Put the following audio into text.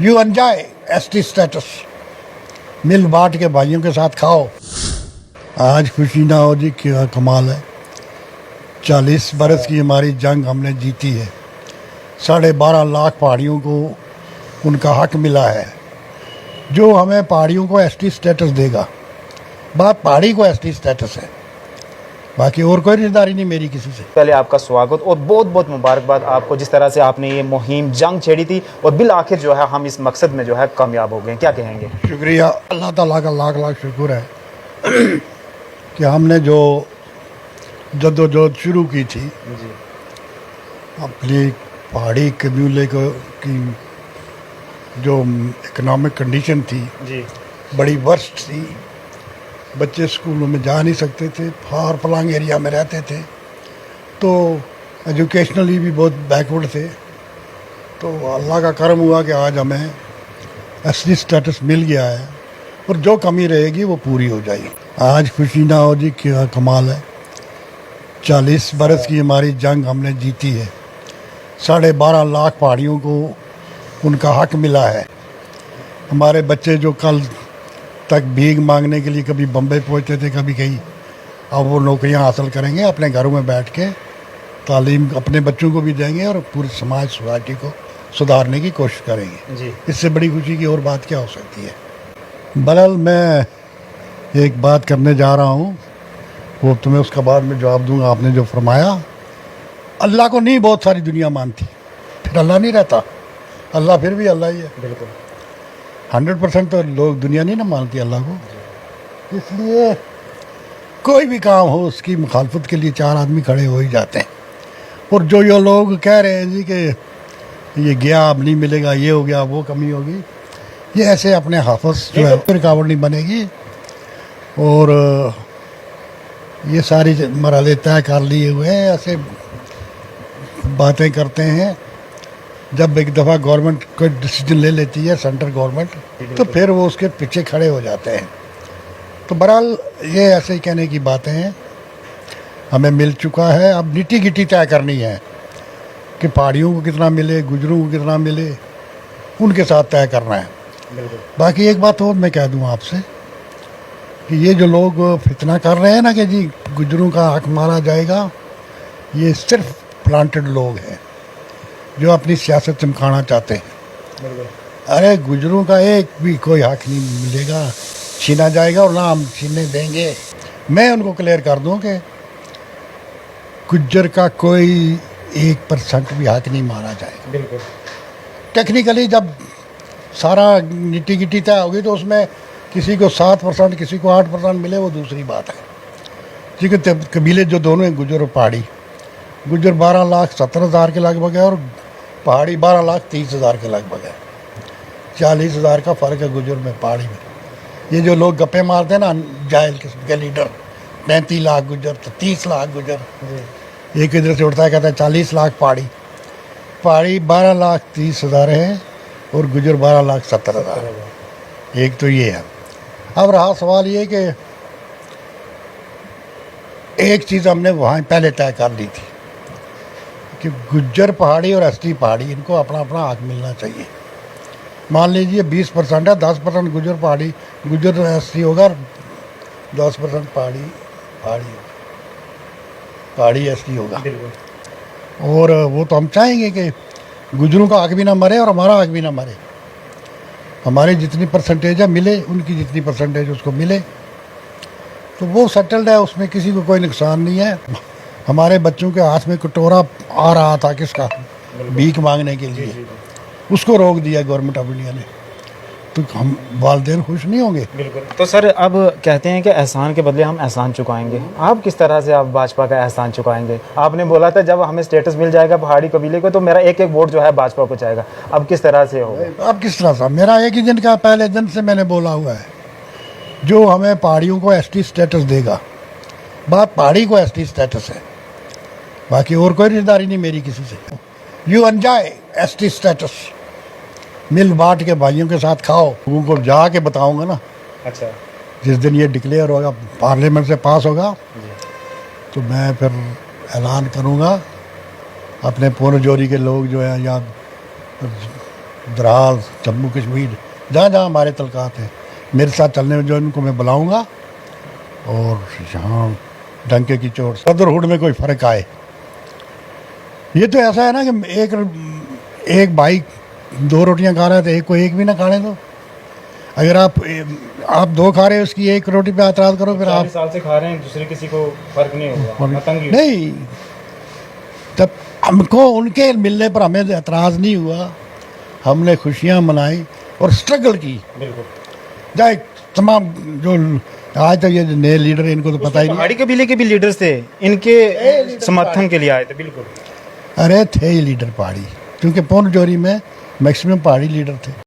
You enjoy ST status, मिल बांट के भाइयों के साथ खाओ। आज खुशी ना हो जी, क्या कमाल है। 40 बरस की हमारी जंग हमने जीती है। 12.5 लाख पहाड़ियों को उनका हक मिला है। जो हमें पहाड़ियों को एसटी स्टेटस देगा, बात पहाड़ी को एसटी स्टेटस है, बाकी और कोई रिश्तेदारी नहीं मेरी किसी से। पहले आपका स्वागत और बहुत बहुत मुबारकबाद आपको, जिस तरह से आपने ये मुहिम जंग छेड़ी थी और बिल आखिर जो है हम इस मकसद में जो है कामयाब हो गए। क्या कहेंगे? शुक्रिया, अल्लाह ताला का लाख लाख शुक्र है कि हमने जो जद्दोजहद शुरू की थी जी अपनी पहाड़ी कम्यूनिटी को की जो इकोनॉमिक कंडीशन थी जी बड़ी वर्स्ट थी। बच्चे स्कूलों में जा नहीं सकते थे, फार फलांग एरिया में रहते थे, तो एजुकेशनली भी बहुत बैकवर्ड थे। तो अल्लाह का करम हुआ कि आज हमें एसटी स्टेटस मिल गया है और जो कमी रहेगी वो पूरी हो जाएगी। आज खुशी ना हो जी, क्या कमाल है। 40 बरस की हमारी जंग हमने जीती है। 12.5 लाख पहाड़ियों को उनका हक मिला है। हमारे बच्चे जो कल तक भीख मांगने के लिए कभी बम्बई पहुंचते थे, कभी कहीं, अब वो नौकरियां हासिल करेंगे, अपने घरों में बैठ के तालीम अपने बच्चों को भी देंगे और पूरे समाज सोसाइटी को सुधारने की कोशिश करेंगे। जी इससे बड़ी खुशी की और बात क्या हो सकती है। बहरहाल मैं एक बात करने जा रहा हूँ, वो तुम्हें उसका बाद में जवाब दूंगा। आपने जो फरमाया, अल्लाह को नहीं बहुत सारी दुनिया मानती, फिर अल्लाह नहीं रहता। अल्लाह फिर भी अल्लाह ही है। बिल्कुल 100% तो लोग दुनिया नहीं ना मानती अल्लाह को। इसलिए कोई भी काम हो उसकी मुखालफत के लिए 4 आदमी खड़े हो ही जाते हैं। और जो ये लोग कह रहे हैं जी कि ये गया अब नहीं मिलेगा, ये हो गया, वो कमी होगी, ये ऐसे अपने हाफज जो है रुकावट नहीं बनेगी। और ये सारी मरहले तय कर लिए हुए हैं, ऐसे बातें करते हैं। जब एक दफ़ा गवर्नमेंट कोई डिसीजन ले लेती है, सेंट्रल गवर्नमेंट, तो फिर वो उसके पीछे खड़े हो जाते हैं। तो बहरहाल ये ऐसे ही कहने की बातें हैं। हमें मिल चुका है, अब निटी गिटी तय करनी है कि पहाड़ियों को कितना मिले, गुजरों को कितना मिले, उनके साथ तय करना है। बिल्कुल बाकी एक बात और मैं कह दूँ आपसे कि ये जो लोग फितना कर रहे हैं ना कि जी गुजरों का हक मारा जाएगा, ये सिर्फ प्लांटेड लोग हैं जो अपनी सियासत चमकाना चाहते हैं। बिल्कुल अरे गुजरों का एक भी कोई हक नहीं मिलेगा, छीना जाएगा और ना हम छीनने देंगे। मैं उनको क्लियर कर दूं कि गुज्जर का कोई 1% भी हक नहीं मारा जाएगा। बिल्कुल टेक्निकली जब सारा निटी गिटी तय होगी तो उसमें किसी को 7%, किसी को 8% मिले, वो दूसरी बात है। ठीक है, कबीले जो दोनों हैं, गुज्जर और पहाड़ी, गुज्जर 12,70,000 के लगभग है और पहाड़ी 12,30,000 के लगभग है। 40,000 का फ़र्क है गुज्जर में पहाड़ी में। ये जो लोग गप्पे मारते हैं ना, जाहिल किस्म के लीडर, 35 लाख गुज्जर तो 30 लाख गुज्जर, एक इधर से उठता है कहता है 40 लाख पहाड़ी। पहाड़ी 12,30,000 है और गुज्जर 12,70,000। एक तो ये है। अब रहा सवाल ये कि एक चीज़ हमने वहाँ पहले तय कर ली थी कि गुज्जर पहाड़ी और एसटी पहाड़ी, इनको अपना अपना हक मिलना चाहिए। मान लीजिए 20% है, 10% गुज्जर पहाड़ी, गुज्जर एसटी होगा, 10% पहाड़ी एसटी होगा। बिल्कुल और वो तो हम चाहेंगे कि गुज्जरों का हक भी ना मरे और हमारा हक भी ना मरे। हमारी जितनी परसेंटेज है मिले, उनकी जितनी परसेंटेज उसको मिले, तो वो सेटल्ड है, उसमें किसी को कोई नुकसान नहीं है। हमारे बच्चों के हाथ में कटोरा आ रहा था किसका, भीख मांगने के लिए, उसको रोक दिया गवर्नमेंट ऑफ इंडिया ने, तो हम वालिदैन खुश नहीं होंगे। बिल्कुल। तो सर अब कहते हैं कि एहसान के बदले हम एहसान चुकाएंगे। आप किस तरह से आप भाजपा का एहसान चुकाएंगे? आपने बोला था जब हमें स्टेटस मिल जाएगा पहाड़ी कबीले को तो मेरा एक एक वोट जो है भाजपा को जाएगा। अब किस तरह से होगा? अब किस तरह से? मेरा एक ही दिन का, पहले दिन से मैंने बोला हुआ है, जो हमें पहाड़ियों को एसटी स्टेटस देगा, बात पहाड़ी को एसटी स्टेटस है, बाकी और कोई रिश्तेदारी नहीं मेरी किसी से। यू एंजॉय एसटी स्टेटस, मिल बांट के भाइयों के साथ खाओ। लोगों को जाके बताऊंगा ना, अच्छा, जिस दिन ये डिक्लेयर होगा, पार्लियामेंट से पास होगा, तो मैं फिर ऐलान करूंगा। अपने पूर्णजोरी के लोग जो हैं, या द्रास, जम्मू कश्मीर, जहाँ जहाँ हमारे तलकात हैं, मेरे साथ चलने में जो इनको मैं बुलाऊंगा, और यहाँ डंके की चोट ब्रदरहुड में कोई फ़र्क आए। ये तो ऐसा है ना कि एक भाई 2 रोटियां खा रहा है तो एक को एक भी ना खाने दो। अगर आप 2 खा रहे हो, उसकी 1 रोटी पे एतराज़ करो, फिर आप 40 साल से खा रहे हैं, दूसरे किसी को फर्क नहीं होगा, आतंकी हो। नहीं, तब हमको उनके मिलने पर हमें एतराज़ नहीं हुआ, हमने खुशियाँ मनाई और स्ट्रगल की। बिल्कुल। जाए तमाम जो आज तक ये नए लीडर हैं, इनको तो पता ही नहीं। पहाड़ी कबीले के भी लीडर्स थे, इनके समर्थन के लिए आए थे। बिल्कुल। अरे थे ही लीडर पहाड़ी, क्योंकि पौन जोरी में मैक्सिमम पहाड़ी लीडर थे।